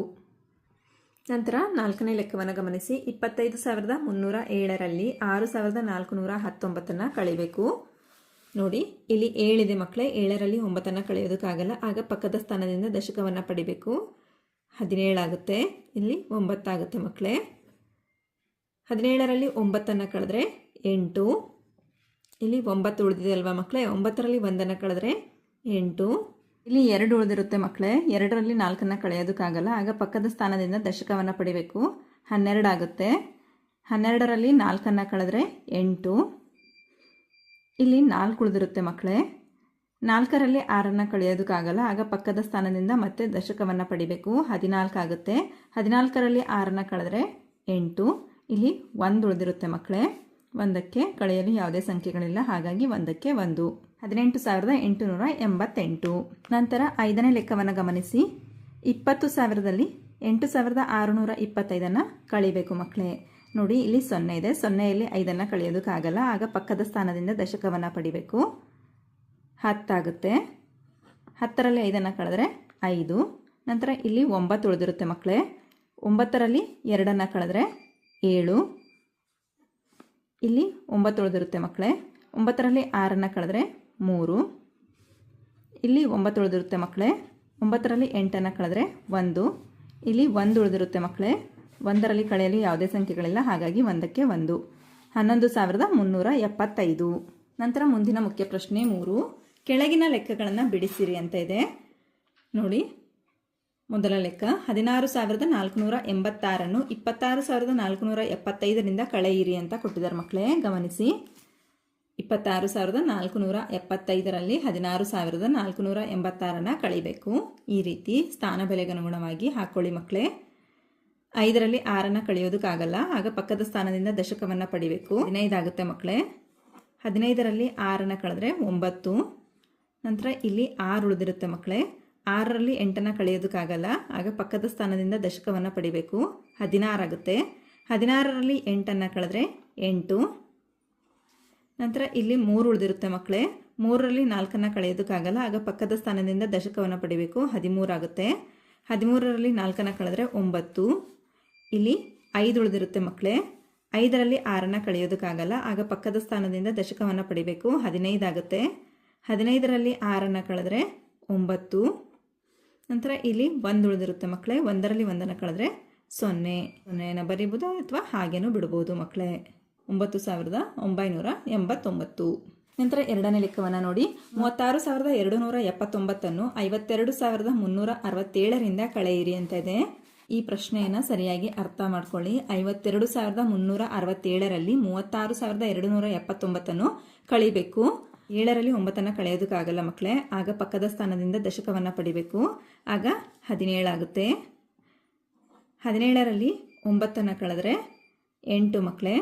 ನಂತರ 4ನೇ ಲೆಕ್ಕವನ್ನು ಗಮನಿಸಿ. 25,307ರಲ್ಲಿ 6,419 ಕಳಿಬೇಕು. ನೋಡಿ, ಇಲ್ಲಿ 7 ಇದೆ ಮಕ್ಕಳೇ. 7ರಲ್ಲಿ 9 ಕಳೆಯೋದಕ್ಕಾಗಲ್ಲ. ಆಗ ಪಕ್ಕದ ಸ್ಥಾನದಿಂದ ದಶಕವನ್ನು ಪಡಿಬೇಕು. 17 ಆಗುತ್ತೆ. ಇಲ್ಲಿ 9 ಆಗುತ್ತೆ ಮಕ್ಕಳೇ. 17ರಲ್ಲಿ 9 ಕಳೆದ್ರೆ 8. ಇಲ್ಲಿ 9 ಉಳಿದಿದೆ ಅಲ್ವಾ ಮಕ್ಕಳೇ. 9ರಲ್ಲಿ 1 ಕಳೆದ್ರೆ 8. ಇಲ್ಲಿ 2 ಉಳಿದಿರುತ್ತೆ ಮಕ್ಕಳೇ. 2ರಲ್ಲಿ 4 ಕಳೆಯೋದಕ್ಕಾಗಲ್ಲ. ಆಗ ಪಕ್ಕದ ಸ್ಥಾನದಿಂದ ದಶಕವನ್ನು ಪಡಿಬೇಕು. 12 ಆಗುತ್ತೆ. 12ರಲ್ಲಿ 4 ಕಳೆದ್ರೆ 8. ಇಲ್ಲಿ 4 ಉಳಿದಿರುತ್ತೆ ಮಕ್ಕಳೇ. 4ರಲ್ಲಿ 6 ಕಳೆಯೋದಕ್ಕಾಗಲ್ಲ. ಆಗ ಪಕ್ಕದ ಸ್ಥಾನದಿಂದ ಮತ್ತೆ ದಶಕವನ್ನು ಪಡಿಬೇಕು. 14 ಆಗುತ್ತೆ. 14ರಲ್ಲಿ 6 ಕಳೆದ್ರೆ 8. ಇಲ್ಲಿ 1 ಉಳಿದಿರುತ್ತೆ ಮಕ್ಕಳೇ. 1ಕ್ಕೆ ಕಳೆಯಲು ಯಾವುದೇ ಸಂಖ್ಯೆಗಳಿಲ್ಲ, ಹಾಗಾಗಿ 1ಕ್ಕೆ 1. 18,888. ನಂತರ 5ನೇ ಲೆಕ್ಕವನ್ನು ಗಮನಿಸಿ. 20,000ದಲ್ಲಿ 8,625 ಕಳಿಬೇಕು ಮಕ್ಕಳೇ. ನೋಡಿ, ಇಲ್ಲಿ 0 ಇದೆ. 0ಯಲ್ಲಿ 5 ಕಳೆಯೋದಕ್ಕಾಗಲ್ಲ. ಆಗ ಪಕ್ಕದ ಸ್ಥಾನದಿಂದ ದಶಕವನ್ನು ಪಡಿಬೇಕು. 10 ಆಗುತ್ತೆ. 10ರಲ್ಲಿ 5 ಕಳೆದ್ರೆ 5. ನಂತರ ಇಲ್ಲಿ 9 ಉಳಿದಿರುತ್ತೆ ಮಕ್ಕಳೇ. 9ರಲ್ಲಿ 2 ಕಳೆದ್ರೆ 7. ಇಲ್ಲಿ 9 ಉಳಿದಿರುತ್ತೆ ಮಕ್ಕಳೇ. 9ರಲ್ಲಿ 6 ಕಳೆದ್ರೆ 3. ಇಲ್ಲಿ 9 ಉಳಿದಿರುತ್ತೆ ಮಕ್ಕಳೇ. 9ರಲ್ಲಿ 8 ಕಳೆದ್ರೆ 1. ಇಲ್ಲಿ 1 ಉಳಿದಿರುತ್ತೆ ಮಕ್ಕಳೇ. 1ರಲ್ಲಿ ಕಳೆಯಲು ಯಾವುದೇ ಸಂಖ್ಯೆಗಳಿಲ್ಲ, ಹಾಗಾಗಿ 1ಕ್ಕೆ 1. 11,375. ನಂತರ ಮುಂದಿನ ಮುಖ್ಯ ಪ್ರಶ್ನೆ 3. ಕೆಳಗಿನ ಲೆಕ್ಕಗಳನ್ನು ಬಿಡಿಸಿರಿ ಅಂತ ಇದೆ. ನೋಡಿ, ಮೊದಲ ಲೆಕ್ಕ 16,486 26,475 ಕಳೆಯಿರಿ ಅಂತ ಕೊಟ್ಟಿದ್ದಾರೆ ಮಕ್ಕಳೇ. ಗಮನಿಸಿ, 26,475ರಲ್ಲಿ 16,486 ಕಳಿಬೇಕು. ಈ ರೀತಿ ಸ್ಥಾನ ಬೆಲೆಗೆ ಅನುಗುಣವಾಗಿ ಹಾಕ್ಕೊಳ್ಳಿ ಮಕ್ಕಳೇ. 5ರಲ್ಲಿ 6 ಕಳೆಯೋದಕ್ಕಾಗಲ್ಲ, ಆಗ ಪಕ್ಕದ ಸ್ಥಾನದಿಂದ ದಶಕವನ್ನು ಪಡಿಬೇಕು. 15 ಆಗುತ್ತೆ ಮಕ್ಕಳೇ. 15ರಲ್ಲಿ 6 ಕಳೆದ್ರೆ 9. ನಂತರ ಇಲ್ಲಿ 6 ಉಳಿದಿರುತ್ತೆ ಮಕ್ಕಳೇ. 6ರಲ್ಲಿ 8 ಕಳೆಯೋದಕ್ಕಾಗಲ್ಲ, ಆಗ ಪಕ್ಕದ ಸ್ಥಾನದಿಂದ ದಶಕವನ್ನು ಪಡಿಬೇಕು. 16 ಆಗುತ್ತೆ. 16ರಲ್ಲಿ 8 ಕಳೆದ್ರೆ 8. ನಂತರ ಇಲ್ಲಿ 3 ಉಳಿದಿರುತ್ತೆ ಮಕ್ಕಳೇ. 3ರಲ್ಲಿ 4 ಕಳೆಯೋದಕ್ಕಾಗಲ್ಲ, ಆಗ ಪಕ್ಕದ ಸ್ಥಾನದಿಂದ ದಶಕವನ್ನು ಪಡಿಬೇಕು. 13 ಆಗುತ್ತೆ. 13ರಲ್ಲಿ 4 ಕಳೆದ್ರೆ 9. ಇಲ್ಲಿ 5 ಉಳಿದಿರುತ್ತೆ ಮಕ್ಕಳೇ. 5ರಲ್ಲಿ 6 ಕಳೆಯೋದಕ್ಕಾಗಲ್ಲ, ಆಗ ಪಕ್ಕದ ಸ್ಥಾನದಿಂದ ದಶಕವನ್ನು ಪಡಿಬೇಕು. 15 ಆಗುತ್ತೆ. 15ರಲ್ಲಿ 6 ಕಳೆದ್ರೆ 9. ನಂತರ ಇಲ್ಲಿ 1 ಉಳಿದಿರುತ್ತೆ ಮಕ್ಕಳೇ. 1ರಲ್ಲಿ 1 ಕಳೆದ್ರೆ 0. 0ನ ಬರೀಬೋದು ಅಥವಾ ಹಾಗೇನೂ ಬಿಡ್ಬೋದು ಮಕ್ಕಳೇ. 9,989. ನಂತರ ಎರಡನೇ ಲೆಕ್ಕವನ್ನು ನೋಡಿ. 36,279 52,367ರಿಂದ ಕಳೆಯಿರಿ ಅಂತ ಇದೆ. ಈ ಪ್ರಶ್ನೆಯನ್ನು ಸರಿಯಾಗಿ ಅರ್ಥ ಮಾಡ್ಕೊಳ್ಳಿ. 52,367ರಲ್ಲಿ 36,279 ಕಳಿಬೇಕು. 7ರಲ್ಲಿ 9 ಕಳೆಯೋದಕ್ಕಾಗಲ್ಲ ಮಕ್ಕಳೇ, ಆಗ ಪಕ್ಕದ ಸ್ಥಾನದಿಂದ ದಶಕವನ್ನು ಪಡಿಬೇಕು. ಆಗ 17 ಆಗುತ್ತೆ. 17ರಲ್ಲಿ 9 ಕಳೆದ್ರೆ 8 ಮಕ್ಕಳೇ.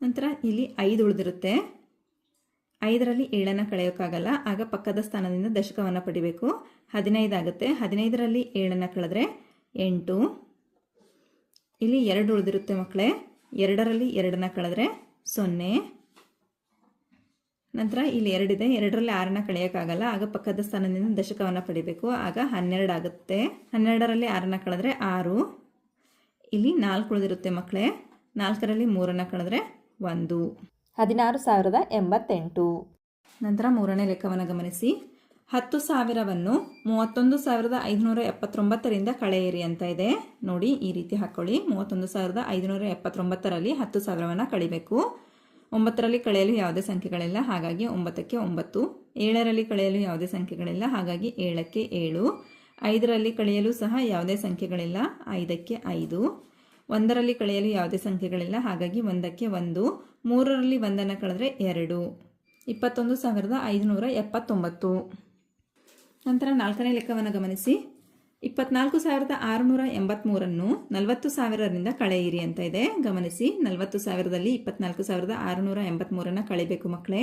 ನಂತರ ಇಲ್ಲಿ 5 ಉಳಿದಿರುತ್ತೆ. 5ರಲ್ಲಿ 7 ಕಳೆಯೋಕ್ಕಾಗಲ್ಲ, ಆಗ ಪಕ್ಕದ ಸ್ಥಾನದಿಂದ ದಶಕವನ್ನು ಪಡಿಬೇಕು. 15 ಆಗುತ್ತೆ. 15ರಲ್ಲಿ 7 ಕಳೆದ್ರೆ 8. ಇಲ್ಲಿ 2 ಉಳಿದಿರುತ್ತೆ ಮಕ್ಕಳೇ. 2ರಲ್ಲಿ 2 ಕಳೆದ್ರೆ 0. ನಂತರ ಇಲ್ಲಿ 2 ಇದೆ. 2ರಲ್ಲಿ 6 ಕಳೆಯೋಕ್ಕಾಗಲ್ಲ, ಆಗ ಪಕ್ಕದ ಸ್ಥಾನದಿಂದ ದಶಕವನ್ನು ಪಡಿಬೇಕು. ಆಗ 12 ಆಗುತ್ತೆ. 12ರಲ್ಲಿ 6 ಕಳೆದ್ರೆ 6. ಇಲ್ಲಿ 4 ಉಳಿದಿರುತ್ತೆ ಮಕ್ಕಳೇ. 4ರಲ್ಲಿ 3 ಕಳೆದ್ರೆ 1. 16,088. ನಂತರ ಮೂರನೇ ಲೆಕ್ಕವನ್ನು ಗಮನಿಸಿ. 10,000ವನ್ನು 31,579ರಿಂದ ಕಳೆಯಿರಿ ಅಂತ ಇದೆ. ನೋಡಿ, ಈ ರೀತಿ ಹಾಕ್ಕೊಳ್ಳಿ. 31,579ರಲ್ಲಿ 10,000ವನ್ನು ಕಳಿಬೇಕು. 9ರಲ್ಲಿ ಕಳೆಯಲು ಯಾವುದೇ ಸಂಖ್ಯೆಗಳಿಲ್ಲ, ಹಾಗಾಗಿ 9ಕ್ಕೆ 9. 7ರಲ್ಲಿ ಕಳೆಯಲು ಯಾವುದೇ ಸಂಖ್ಯೆಗಳಿಲ್ಲ, ಹಾಗಾಗಿ 7ಕ್ಕೆ 7. 5ರಲ್ಲಿ ಕಳೆಯಲು ಸಹ ಯಾವುದೇ ಸಂಖ್ಯೆಗಳಿಲ್ಲ, 5ಕ್ಕೆ 5. 1ರಲ್ಲಿ ಕಳೆಯಲು ಯಾವುದೇ ಸಂಖ್ಯೆಗಳಿಲ್ಲ, ಹಾಗಾಗಿ 1ಕ್ಕೆ 1. 3ರಲ್ಲಿ 1 ಕಳೆದ್ರೆ 2. 21,579. ನಂತರ ನಾಲ್ಕನೇ ಲೆಕ್ಕವನ್ನು ಗಮನಿಸಿ. 24,683ನ್ನು 40,000ರಿಂದ ಕಳೆಯಿರಿ ಅಂತ ಇದೆ. ಗಮನಿಸಿ, 40,000ದಲ್ಲಿ 24,683 ಕಳಿಬೇಕು ಮಕ್ಕಳೇ.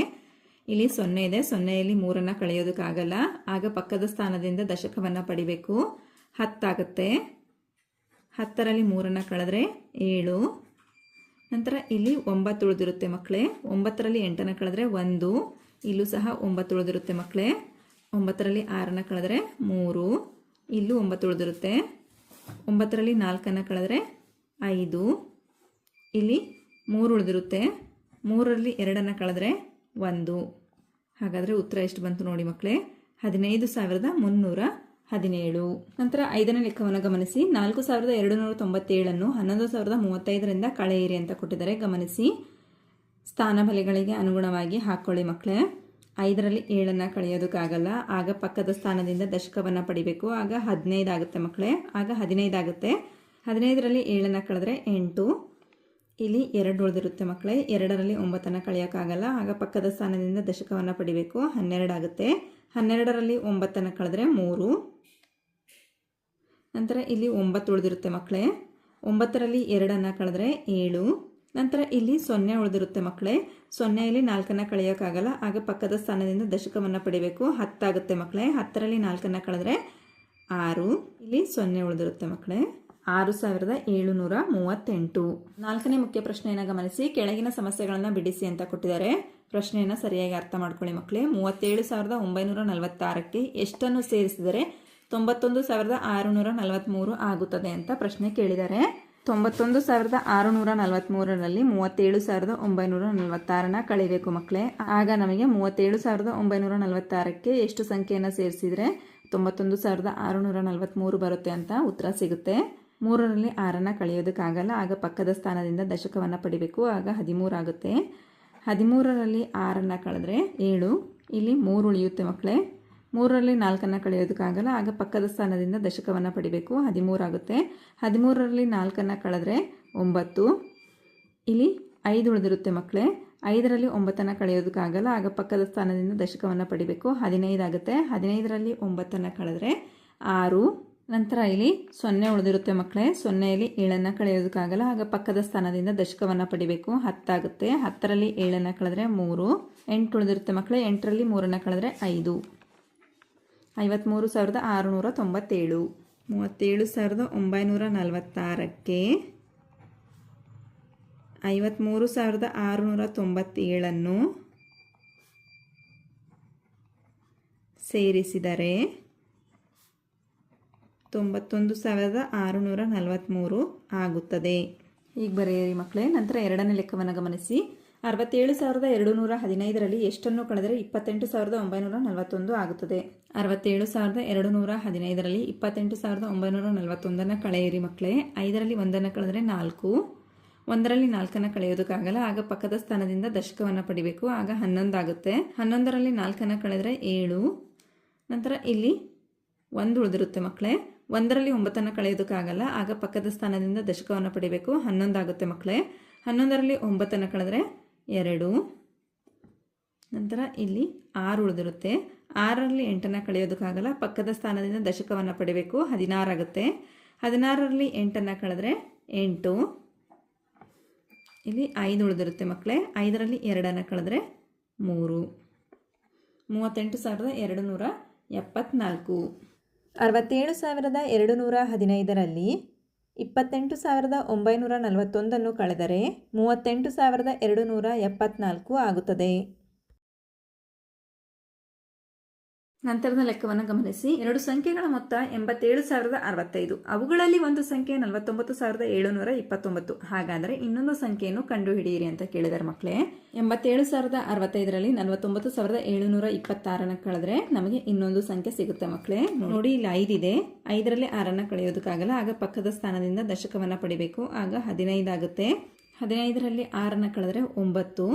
ಇಲ್ಲಿ 0 ಇದೆ. 0ಯಲ್ಲಿ 3 ಕಳೆಯೋದಕ್ಕಾಗಲ್ಲ, ಆಗ ಪಕ್ಕದ ಸ್ಥಾನದಿಂದ ದಶಕವನ್ನು ಪಡಿಬೇಕು. 10 ಆಗುತ್ತೆ. 10ರಲ್ಲಿ 3 ಕಳೆದ್ರೆ 7. ನಂತರ ಇಲ್ಲಿ 9 ಉಳಿದಿರುತ್ತೆ ಮಕ್ಕಳೇ. 9ರಲ್ಲಿ 8 ಕಳೆದ್ರೆ 1. ಇಲ್ಲೂ ಸಹ 9 ಉಳಿದಿರುತ್ತೆ ಮಕ್ಕಳೇ. 9ರಲ್ಲಿ 6 ಕಳೆದ್ರೆ 3. ಇಲ್ಲೂ 9 ಉಳಿದಿರುತ್ತೆ. 9ರಲ್ಲಿ 4 ಕಳೆದ್ರೆ 5. ಇಲ್ಲಿ 3 ಉಳಿದಿರುತ್ತೆ. 3ರಲ್ಲಿ 2 ಕಳೆದ್ರೆ 1. ಹಾಗಾದರೆ ಉತ್ತರ ಎಷ್ಟು ಬಂತು ನೋಡಿ ಮಕ್ಕಳೇ, 15,317. ನಂತರ 5ನೇ ಲೆಕ್ಕವನ್ನು ಗಮನಿಸಿ. 4,297ನ್ನು 11,035ರಿಂದ ಕಳೆಯಿರಿ ಅಂತ ಕೊಟ್ಟಿದ್ದಾರೆ. ಗಮನಿಸಿ, ಸ್ಥಾನ ಬೆಲೆಗಳಿಗೆ ಅನುಗುಣವಾಗಿ ಹಾಕ್ಕೊಳ್ಳಿ ಮಕ್ಕಳೇ. 5ರಲ್ಲಿ 7 ಕಳೆಯೋದಕ್ಕಾಗಲ್ಲ, ಆಗ ಪಕ್ಕದ ಸ್ಥಾನದಿಂದ ದಶಕವನ್ನು ಪಡಿಬೇಕು. ಆಗ 15 ಆಗುತ್ತೆ ಮಕ್ಕಳೇ. ಆಗ 15 ಆಗುತ್ತೆ. 15ರಲ್ಲಿ 7 ಕಳೆದ್ರೆ 8. ಇಲ್ಲಿ 2 ಉಳಿದಿರುತ್ತೆ ಮಕ್ಕಳೇ. 2ರಲ್ಲಿ 9 ಕಳೆಯೋಕ್ಕಾಗಲ್ಲ, ಆಗ ಪಕ್ಕದ ಸ್ಥಾನದಿಂದ ದಶಕವನ್ನು ಪಡಿಬೇಕು. 12 ಆಗುತ್ತೆ. 12ರಲ್ಲಿ 9 ಕಳೆದ್ರೆ 3. ನಂತರ ಇಲ್ಲಿ 9 ಉಳಿದಿರುತ್ತೆ ಮಕ್ಕಳೇ. 9ರಲ್ಲಿ 2 ಕಳೆದ್ರೆ 7. ನಂತರ ಇಲ್ಲಿ 0 ಉಳಿದಿರುತ್ತೆ ಮಕ್ಕಳೇ. 0ಯಲ್ಲಿ 4 ಕಳೆಯೋಕ್ಕಾಗಲ್ಲ, ಆಗ ಪಕ್ಕದ ಸ್ಥಾನದಿಂದ ದಶಕವನ್ನು ಪಡಿಬೇಕು. 10 ಆಗುತ್ತೆ ಮಕ್ಕಳೇ. 10ರಲ್ಲಿ 4 ಕಳೆದ್ರೆ 6. ಇಲ್ಲಿ 0 ಉಳಿದಿರುತ್ತೆ ಮಕ್ಕಳೇ. 6,738. ನಾಲ್ಕನೇ ಮುಖ್ಯ ಪ್ರಶ್ನೆಯನ್ನು ಗಮನಿಸಿ. ಕೆಳಗಿನ ಸಮಸ್ಯೆಗಳನ್ನು ಬಿಡಿಸಿ ಅಂತ ಕೊಟ್ಟಿದ್ದಾರೆ. ಪ್ರಶ್ನೆಯನ್ನು ಸರಿಯಾಗಿ ಅರ್ಥ ಮಾಡ್ಕೊಳ್ಳಿ ಮಕ್ಕಳೇ. 37,946ಕ್ಕೆ ಎಷ್ಟನ್ನು ಸೇರಿಸಿದರೆ 91,643 ಆಗುತ್ತದೆ ಅಂತ ಪ್ರಶ್ನೆ ಕೇಳಿದ್ದಾರೆ. 91,643ರಲ್ಲಿ 37,946 ಕಳಿಬೇಕು ಮಕ್ಕಳೇ. ಆಗ ನಮಗೆ 37,946ಕ್ಕೆ ಎಷ್ಟು ಸಂಖ್ಯೆಯನ್ನು ಸೇರಿಸಿದರೆ 91,643 ಬರುತ್ತೆ ಅಂತ ಉತ್ತರ ಸಿಗುತ್ತೆ. 3ರಲ್ಲಿ 6 ಕಳೆಯೋದಕ್ಕಾಗಲ್ಲ, ಆಗ ಪಕ್ಕದ ಸ್ಥಾನದಿಂದ ದಶಕವನ್ನು ಪಡಿಬೇಕು. ಆಗ 13 ಆಗುತ್ತೆ. 13ರಲ್ಲಿ 6 ಕಳೆದ್ರೆ 7. ಇಲ್ಲಿ 3 ಉಳಿಯುತ್ತೆ ಮಕ್ಕಳೇ. 3ರಲ್ಲಿ 4 ಕಳೆಯೋದಕ್ಕಾಗಲ್ಲ, ಆಗ ಪಕ್ಕದ ಸ್ಥಾನದಿಂದ ದಶಕವನ್ನು ಪಡಿಬೇಕು. 13 ಆಗುತ್ತೆ. 13ರಲ್ಲಿ 4 ಕಳೆದ್ರೆ 9. ಇಲ್ಲಿ 5 ಉಳಿದಿರುತ್ತೆ ಮಕ್ಕಳೇ. 5ರಲ್ಲಿ 9 ಕಳೆಯೋದಕ್ಕಾಗಲ್ಲ, ಆಗ ಪಕ್ಕದ ಸ್ಥಾನದಿಂದ ದಶಕವನ್ನು ಪಡಿಬೇಕು. 15 ಆಗುತ್ತೆ. 15ರಲ್ಲಿ 9 ಕಳೆದ್ರೆ 6. ನಂತರ ಇಲ್ಲಿ 0 ಉಳಿದಿರುತ್ತೆ ಮಕ್ಕಳೇ. 0ಯಲ್ಲಿ 7 ಕಳೆಯೋದಕ್ಕಾಗಲ್ಲ, ಆಗ ಪಕ್ಕದ ಸ್ಥಾನದಿಂದ ದಶಕವನ್ನು ಪಡಿಬೇಕು. 10 ಆಗುತ್ತೆ. 10ರಲ್ಲಿ 7 ಕಳೆದ್ರೆ 3. 8 ಉಳಿದಿರುತ್ತೆ ಮಕ್ಕಳೇ. 8ರಲ್ಲಿ 3 ಕಳೆದ್ರೆ 5. 53,697. 37,946ಕ್ಕೆ 53,697 ಸೇರಿಸಿದರೆ 91,643 ಆಗುತ್ತದೆ. ಈಗ ಬರೆಯಿರಿ ಮಕ್ಕಳೇ. ನಂತರ ಎರಡನೇ ಲೆಕ್ಕವನ್ನು ಗಮನಿಸಿ. 67,215ರಲ್ಲಿ ಎಷ್ಟನ್ನು ಕಳೆದರೆ 28,941 ಆಗುತ್ತದೆ. 67,215ರಲ್ಲಿ 28,941 ಕಳೆಯಿರಿ ಮಕ್ಕಳೇ. 5ರಲ್ಲಿ 1 ಕಳೆದರೆ 4. 1ರಲ್ಲಿ 4 ಕಳೆಯೋದಕ್ಕಾಗಲ್ಲ, ಆಗ ಪಕ್ಕದ ಸ್ಥಾನದಿಂದ ದಶಕವನ್ನು ಪಡಿಬೇಕು. ಆಗ 11 ಆಗುತ್ತೆ. 11ರಲ್ಲಿ 4 ಕಳೆದರೆ 7. ನಂತರ ಇಲ್ಲಿ 1 ಉಳಿದಿರುತ್ತೆ ಮಕ್ಕಳೇ. 1ರಲ್ಲಿ 9 ಕಳೆಯೋದಕ್ಕಾಗಲ್ಲ, ಆಗ ಪಕ್ಕದ ಸ್ಥಾನದಿಂದ ದಶಕವನ್ನು ಪಡಿಬೇಕು. 11 ಆಗುತ್ತೆ ಮಕ್ಕಳೇ. 11ರಲ್ಲಿ 9 ಕಳೆದ್ರೆ 2. ನಂತರ ಇಲ್ಲಿ 6 ಉಳಿದಿರುತ್ತೆ. 6ರಲ್ಲಿ 8 ಕಳೆಯೋದಕ್ಕಾಗಲ್ಲ, ಪಕ್ಕದ ಸ್ಥಾನದಿಂದ ದಶಕವನ್ನು ಪಡಿಬೇಕು. 16 ಆಗುತ್ತೆ. 16ರಲ್ಲಿ 8 ಕಳೆದ್ರೆ 8. ಇಲ್ಲಿ 5 ಉಳಿದಿರುತ್ತೆ ಮಕ್ಕಳೇ. 5ರಲ್ಲಿ 2 ಕಳೆದ್ರೆ 3. 38,274. 67,215ರಲ್ಲಿ 28,941 ಕಳೆದರೆ 38,274 ಆಗುತ್ತದೆ. ನಂತರದ ಲೆಕ್ಕವನ್ನು ಗಮನಿಸಿ. 2 ಸಂಖ್ಯೆಗಳ ಮೊತ್ತ 87,065. ಅವುಗಳಲ್ಲಿ ಒಂದು ಸಂಖ್ಯೆ 49,729. ಹಾಗಾದರೆ ಇನ್ನೊಂದು ಸಂಖ್ಯೆಯನ್ನು ಕಂಡುಹಿಡಿಯಿರಿ ಅಂತ ಕೇಳಿದಾರೆ ಮಕ್ಕಳೇ. 87,065ರಲ್ಲಿ 49,726 ಕಳೆದ್ರೆ ನಮಗೆ ಇನ್ನೊಂದು ಸಂಖ್ಯೆ ಸಿಗುತ್ತೆ ಮಕ್ಕಳೇ. ನೋಡಿ, ಇಲ್ಲಿ 5 ಇದೆ. 5ರಲ್ಲಿ 6 ಕಳೆಯೋದಕ್ಕಾಗಲ್ಲ, ಆಗ ಪಕ್ಕದ ಸ್ಥಾನದಿಂದ ದಶಕವನ್ನು ಪಡಿಬೇಕು. ಆಗ 15 ಆಗುತ್ತೆ. 15ರಲ್ಲಿ 6 ಕಳೆದ್ರೆ 9.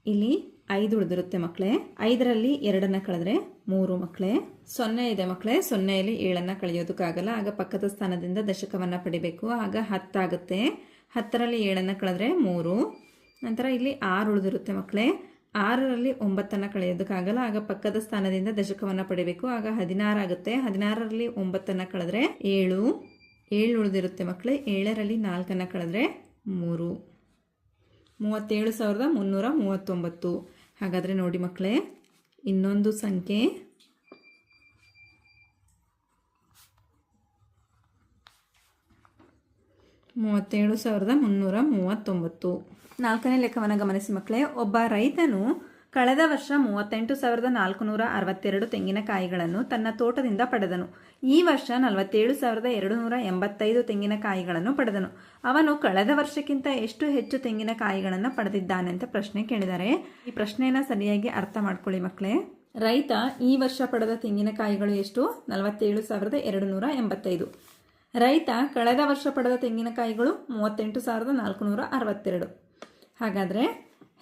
ಇಲ್ಲಿ 5 ಉಳಿದಿರುತ್ತೆ ಮಕ್ಕಳೇ. 5ರಲ್ಲಿ 2 ಕಳೆದ್ರೆ 3 ಮಕ್ಕಳೇ. 0 ಇದೆ ಮಕ್ಕಳೇ. 0ಯಲ್ಲಿ 7 ಕಳೆಯೋದಕ್ಕಾಗಲ್ಲ, ಆಗ ಪಕ್ಕದ ಸ್ಥಾನದಿಂದ ದಶಕವನ್ನು ಪಡಿಬೇಕು. ಆಗ 10 ಆಗುತ್ತೆ. 10ರಲ್ಲಿ 7 ಕಳೆದ್ರೆ 3. ನಂತರ ಇಲ್ಲಿ 6 ಉಳಿದಿರುತ್ತೆ ಮಕ್ಕಳೇ. 6ರಲ್ಲಿ 9 ಕಳೆಯೋದಕ್ಕಾಗಲ್ಲ, ಆಗ ಪಕ್ಕದ ಸ್ಥಾನದಿಂದ ದಶಕವನ್ನು ಪಡಿಬೇಕು. ಆಗ 16 ಆಗುತ್ತೆ. 16ರಲ್ಲಿ 9 ಕಳೆದ್ರೆ 7. 7 ಉಳಿದಿರುತ್ತೆ ಮಕ್ಕಳೇ. 7ರಲ್ಲಿ 4 ಕಳೆದ್ರೆ 3. 37,339. ಹಾಗಾದರೆ ನೋಡಿ ಮಕ್ಕಳೇ, ಇನ್ನೊಂದು ಸಂಖ್ಯೆ 37,339. 4ನೇ ಲೆಕ್ಕವನ್ನು ಗಮನಿಸಿ ಮಕ್ಕಳೇ. ಒಬ್ಬ ರೈತನು ಕಳೆದ ವರ್ಷ 38,462 ತೆಂಗಿನಕಾಯಿಗಳನ್ನು ತನ್ನ ತೋಟದಿಂದ ಪಡೆದನು. ಈ ವರ್ಷ 47,285 ತೆಂಗಿನಕಾಯಿಗಳನ್ನು ಪಡೆದನು. ಅವನು ಕಳೆದ ವರ್ಷಕ್ಕಿಂತ ಎಷ್ಟು ಹೆಚ್ಚು ತೆಂಗಿನಕಾಯಿಗಳನ್ನು ಪಡೆದಿದ್ದಾನೆ ಅಂತ ಪ್ರಶ್ನೆ ಕೇಳಿದ್ದಾರೆ. ಈ ಪ್ರಶ್ನೆಯನ್ನು ಸರಿಯಾಗಿ ಅರ್ಥ ಮಾಡ್ಕೊಳ್ಳಿ ಮಕ್ಕಳೇ. ರೈತ ಈ ವರ್ಷ ಪಡೆದ ತೆಂಗಿನಕಾಯಿಗಳು ಎಷ್ಟು? 47,285. ರೈತ ಕಳೆದ ವರ್ಷ ಪಡೆದ ತೆಂಗಿನಕಾಯಿಗಳು 38,462. ಹಾಗಾದರೆ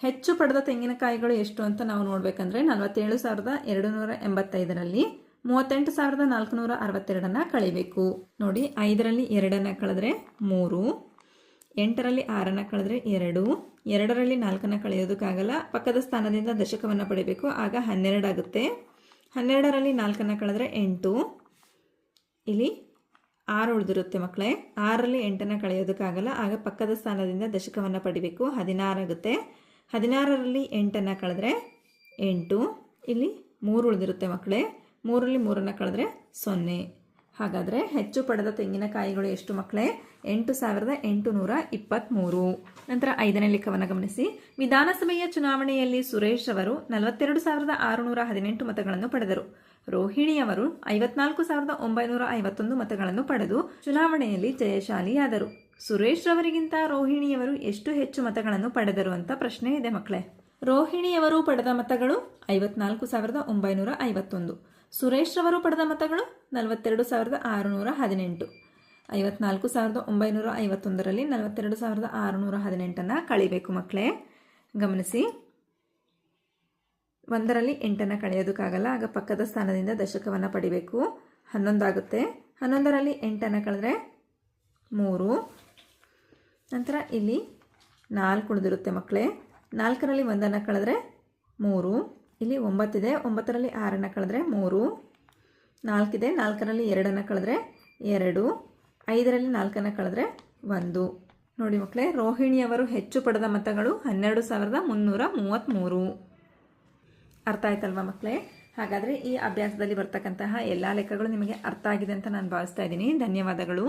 ಹೆಚ್ಚು ಪಡೆದ ತೆಂಗಿನಕಾಯಿಗಳು ಎಷ್ಟು ಅಂತ ನಾವು ನೋಡಬೇಕಂದ್ರೆ 47,285ರಲ್ಲಿ 38,462 ಕಳಿಬೇಕು. ನೋಡಿ, 5ರಲ್ಲಿ 2 ಕಳೆದ್ರೆ 3. 8ರಲ್ಲಿ 6 ಕಳೆದ್ರೆ 2. 2ರಲ್ಲಿ 4 ಕಳೆಯೋದಕ್ಕಾಗಲ್ಲ, ಪಕ್ಕದ ಸ್ಥಾನದಿಂದ ದಶಕವನ್ನು ಪಡಿಬೇಕು. ಆಗ 12 ಆಗುತ್ತೆ. 12ರಲ್ಲಿ 4 ಕಳೆದ್ರೆ 8. ಇಲ್ಲಿ 6 ಉಳಿದಿರುತ್ತೆ ಮಕ್ಕಳೇ. 6ರಲ್ಲಿ 8 ಕಳೆಯೋದಕ್ಕಾಗಲ್ಲ, ಆಗ ಪಕ್ಕದ ಸ್ಥಾನದಿಂದ ದಶಕವನ್ನು ಪಡಿಬೇಕು. 16 ಆಗುತ್ತೆ. 16ರಲ್ಲಿ 8 ಕಳೆದ್ರೆ 8. ಇಲ್ಲಿ 3 ಉಳಿದಿರುತ್ತೆ ಮಕ್ಕಳೇ. 3ರಲ್ಲಿ 3 ಕಳೆದ್ರೆ 0. ಹಾಗಾದರೆ ಹೆಚ್ಚು ಪಡೆದ ತೆಂಗಿನಕಾಯಿಗಳು ಎಷ್ಟು ಮಕ್ಕಳೇ? 8,823. ನಂತರ 5ನೇ ಲೆಕ್ಕವನ್ನು ಗಮನಿಸಿ. ವಿಧಾನಸಭೆಯ ಚುನಾವಣೆಯಲ್ಲಿ ಸುರೇಶ್ ಅವರು 42,618 ಮತಗಳನ್ನು ಪಡೆದರು. ರೋಹಿಣಿಯವರು 54,951 ಮತಗಳನ್ನು ಪಡೆದು ಚುನಾವಣೆಯಲ್ಲಿ ಜಯಶಾಲಿಯಾದರು. ಸುರೇಶ್ ರವರಿಗಿಂತ ರೋಹಿಣಿಯವರು ಎಷ್ಟು ಹೆಚ್ಚು ಮತಗಳನ್ನು ಪಡೆದರು ಅಂತ ಪ್ರಶ್ನೆ ಇದೆ ಮಕ್ಕಳೇ. ರೋಹಿಣಿಯವರು ಪಡೆದ ಮತಗಳು 54,951. ಸುರೇಶ್ ರವರು ಪಡೆದ ಮತಗಳು 42,618. 54,951ರಲ್ಲಿ 42,618 ಕಳಿಬೇಕು ಮಕ್ಕಳೇ. ಗಮನಿಸಿ, ಒಂದರಲ್ಲಿ 8 ಕಳೆಯೋದಕ್ಕಾಗಲ್ಲ, ಆಗ ಪಕ್ಕದ ಸ್ಥಾನದಿಂದ ದಶಕವನ್ನು ಪಡಿಬೇಕು. 11 ಆಗುತ್ತೆ. 11ರಲ್ಲಿ 8 ಕಳೆದ್ರೆ 3. ನಂತರ ಇಲ್ಲಿ 4 ಉಳಿದಿರುತ್ತೆ ಮಕ್ಕಳೇ. 4ರಲ್ಲಿ 1 ಕಳೆದ್ರೆ 3. ಇಲ್ಲಿ 9 ಇದೆ. 9ರಲ್ಲಿ 6 ಕಳೆದ್ರೆ 3. 4 ಇದೆ. 4ರಲ್ಲಿ 2 ಕಳೆದ್ರೆ 2. 5ರಲ್ಲಿ 4 ಕಳೆದ್ರೆ 1. ನೋಡಿ ಮಕ್ಕಳೇ, ರೋಹಿಣಿಯವರು ಹೆಚ್ಚು ಪಡೆದ ಮತಗಳು 12,333. ಅರ್ಥ ಆಯ್ತಲ್ವಾ ಮಕ್ಕಳೇ? ಹಾಗಾದರೆ ಈ ಅಭ್ಯಾಸದಲ್ಲಿ ಬರ್ತಕ್ಕಂತಹ ಎಲ್ಲ ಲೆಕ್ಕಗಳು ನಿಮಗೆ ಅರ್ಥ ಆಗಿದೆ ಅಂತ ನಾನು ಭಾವಿಸ್ತಾ ಇದ್ದೀನಿ. ಧನ್ಯವಾದಗಳು.